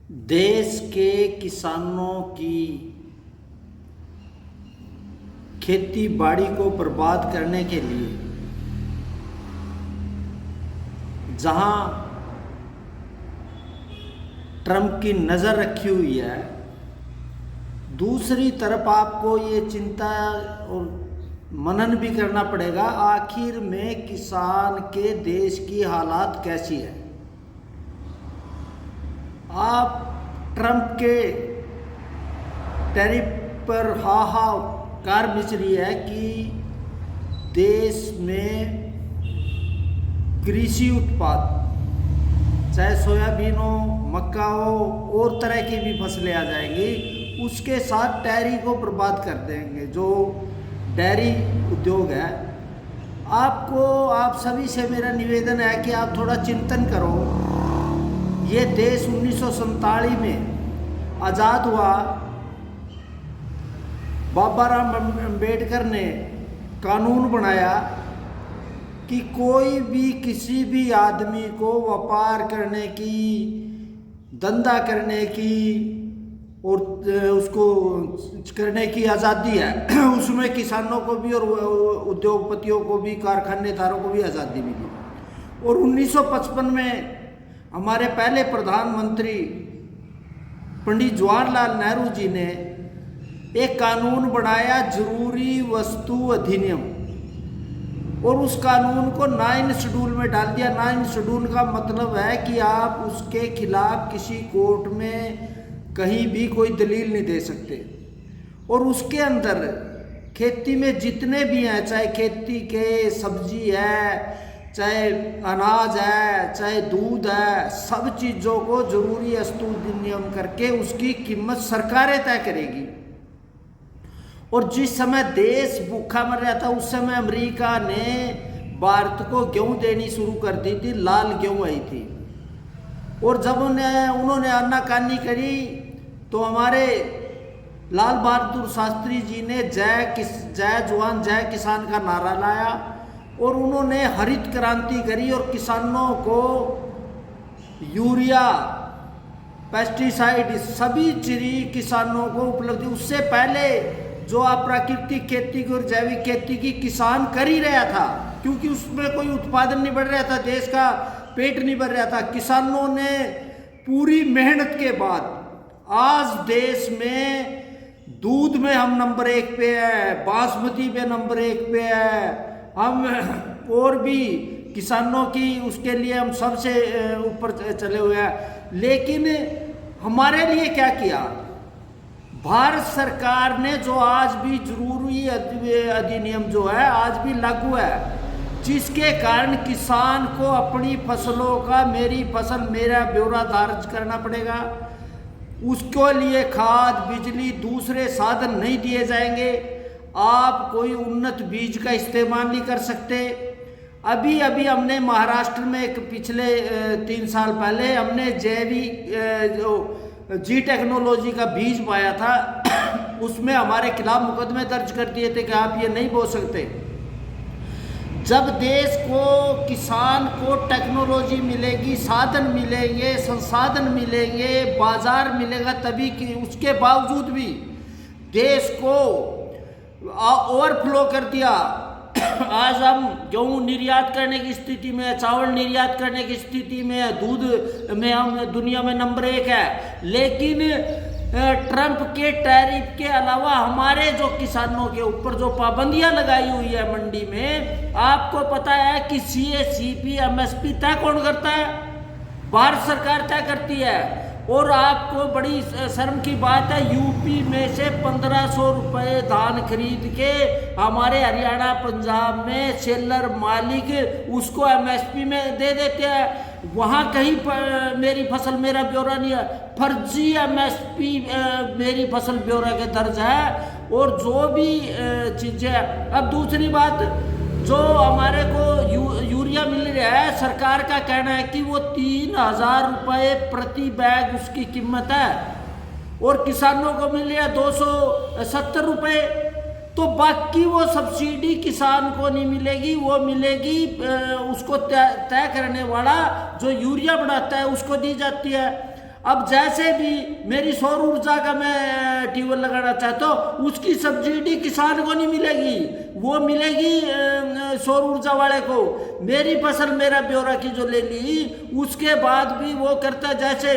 देश के किसानों की खेती बाड़ी को बर्बाद करने के लिए जहां ट्रंप की नज़र रखी हुई है, दूसरी तरफ आपको ये चिंता और मनन भी करना पड़ेगा आखिर में किसान के देश की हालात कैसी है। आप ट्रंप के टैरिफ पर हाहाकार मच रही है कि देश में कृषि उत्पाद चाहे सोयाबीन हो, मक्का हो और तरह की भी फसलें आ जाएंगी, उसके साथ डेयरी को बर्बाद कर देंगे। जो डेयरी उद्योग है, आप सभी से मेरा निवेदन है कि आप थोड़ा चिंतन करो। ये देश 1947 में आज़ाद हुआ। बाबा राम अम्बेडकर ने कानून बनाया कि कोई भी किसी भी आदमी को व्यापार करने की, धंधा करने की और उसको करने की आज़ादी है। उसमें किसानों को भी और उद्योगपतियों को भी, कारखानेदारों को भी आज़ादी मिली। और 1955 में हमारे पहले प्रधानमंत्री पंडित जवाहरलाल नेहरू जी ने एक कानून बनाया, जरूरी वस्तु अधिनियम, और उस कानून को 9 शेड्यूल में डाल दिया। 9 शेड्यूल का मतलब है कि आप उसके खिलाफ किसी कोर्ट में कहीं भी कोई दलील नहीं दे सकते। और उसके अंदर खेती में जितने भी हैं, चाहे खेती के सब्जी है, चाहे अनाज है, चाहे दूध है, सब चीज़ों को जरूरी वस्तु अधिनियम करके उसकी कीमत सरकारें तय करेगी। और जिस समय देश भूखा मर रहा था, उस समय अमेरिका ने भारत को गेहूं देनी शुरू कर दी थी। लाल गेहूं आई थी। और जब उन्होंने आनाकानी करी तो हमारे लाल बहादुर शास्त्री जी ने जय जवान जय किसान का नारा लाया और उन्होंने हरित क्रांति करी और किसानों को यूरिया, पेस्टिसाइड, सभी चीज़ किसानों को उपलब्ध। उससे पहले जो आप प्राकृतिक खेती की और जैविक खेती की किसान कर ही रहा था, क्योंकि उसमें कोई उत्पादन नहीं बढ़ रहा था, देश का पेट नहीं भर रहा था। किसानों ने पूरी मेहनत के बाद आज देश में दूध में हम नंबर 1 पे है, बासमती पे नंबर 1 पे है, हम और भी किसानों की उसके लिए हम सबसे ऊपर चले हुए हैं। लेकिन हमारे लिए क्या किया भारत सरकार ने? जो आज भी जरूरी अधिनियम जो है आज भी लागू है, जिसके कारण किसान को अपनी फसलों का मेरी फसल मेरा ब्यौरा दर्ज करना पड़ेगा। उसके लिए खाद, बिजली, दूसरे साधन नहीं दिए जाएंगे। आप कोई उन्नत बीज का इस्तेमाल नहीं कर सकते। अभी हमने महाराष्ट्र में एक पिछले 3 साल पहले हमने जैविक जो जी टेक्नोलॉजी का बीज पाया था, उसमें हमारे खिलाफ मुकदमे दर्ज कर दिए थे कि आप ये नहीं बो सकते। जब देश को, किसान को टेक्नोलॉजी मिलेगी, साधन मिलेंगे, संसाधन मिलेंगे, बाजार मिलेगा, तभी कि उसके बावजूद भी देश को ओवरफ्लो कर दिया। आज हम गेहूँ निर्यात करने की स्थिति में, चावल निर्यात करने की स्थिति में, दूध में हम दुनिया में नंबर 1 है। लेकिन ट्रंप के टैरिफ के अलावा हमारे जो किसानों के ऊपर जो पाबंदियां लगाई हुई है मंडी में, आपको पता है कि CACP MSP तय कौन करता है? भारत सरकार तय करती है। और आपको बड़ी शर्म की बात है, यूपी में से 1500 रुपये धान खरीद के हमारे हरियाणा, पंजाब में सेलर मालिक उसको MSP में दे देते हैं। वहाँ कहीं मेरी फसल मेरा ब्यौरा नहीं है, फर्जी MSP मेरी फसल ब्यौरा के दर्ज है। और जो भी चीज़ें, अब दूसरी बात, जो हमारे को यूरिया मिल रहा है, सरकार का कहना है कि वो 3000 रुपये प्रति बैग उसकी कीमत है और किसानों को मिल रहा है 270 रुपये। तो बाकी वो सब्सिडी किसान को नहीं मिलेगी, वो मिलेगी उसको तय करने वाला जो यूरिया बनाता है उसको दी जाती है। अब जैसे भी मेरी सौर ऊर्जा का मैं ट्यूबवेल लगाना चाहता हूँ, उसकी सब्सिडी किसान को नहीं मिलेगी, वो मिलेगी सौर ऊर्जा वाले को। मेरी फसल मेरा ब्यौरा की जो ले ली, उसके बाद भी वो करता जैसे।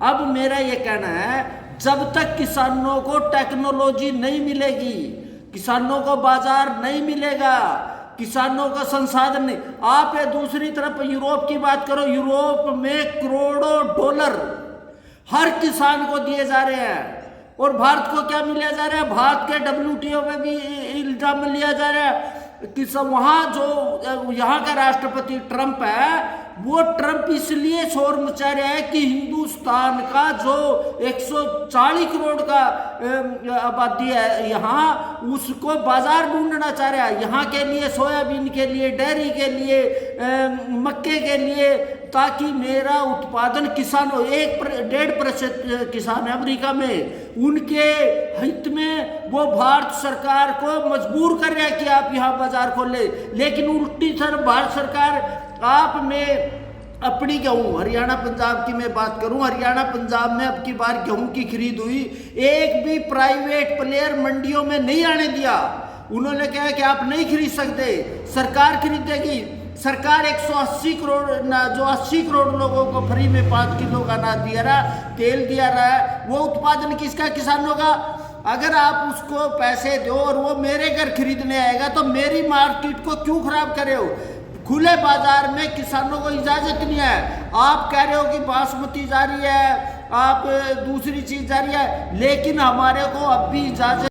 अब मेरा ये कहना है, जब तक किसानों को टेक्नोलॉजी नहीं मिलेगी, किसानों को बाजार नहीं मिलेगा, किसानों का संसाधन नहीं। आप ये दूसरी तरफ यूरोप की बात करो, यूरोप में करोड़ों डॉलर हर किसान को दिए जा रहे हैं, और भारत को क्या मिला जा रहा है? भारत के WTO में भी इल्जाम लिया जा रहा है कि सब वहाँ जो यहाँ का राष्ट्रपति ट्रंप है, वो ट्रंप इसलिए शोर मचा रहा है कि हिंदुस्तान का जो 140 करोड़ का आबादी है यहाँ, उसको बाजार ढूंढना चाह रहा है, यहाँ के लिए सोयाबीन के लिए, डेयरी के लिए, मक्के के लिए, ताकि मेरा उत्पादन किसान 1.5% किसान है अमेरिका में, उनके हित में वो भारत सरकार को मजबूर कर रहा है कि आप यहाँ बाजार खोले। लेकिन उल्टी तरफ भारत सरकार, आप में अपनी गेहूँ, हरियाणा पंजाब की मैं बात करूं, हरियाणा पंजाब में अब की बार गेहूं की खरीद हुई, एक भी प्राइवेट प्लेयर मंडियों में नहीं आने दिया। उन्होंने कहा कि आप नहीं खरीद सकते, सरकार खरीदेगी। सरकार 180 करोड़ जो 80 करोड़ लोगों को फ्री में 5 किलो का अनाज दिया रहा, तेल दिया रहा है, वो उत्पादन किसका? किसानों का। अगर आप उसको पैसे दो और वो मेरे घर खरीदने आएगा, तो मेरी मार्केट को क्यों खराब करे हो? खुले बाजार में किसानों को इजाजत नहीं है। आप कह रहे हो कि बासमती जा रही है, आप दूसरी चीज जा रही है, लेकिन हमारे को अब भी इजाजत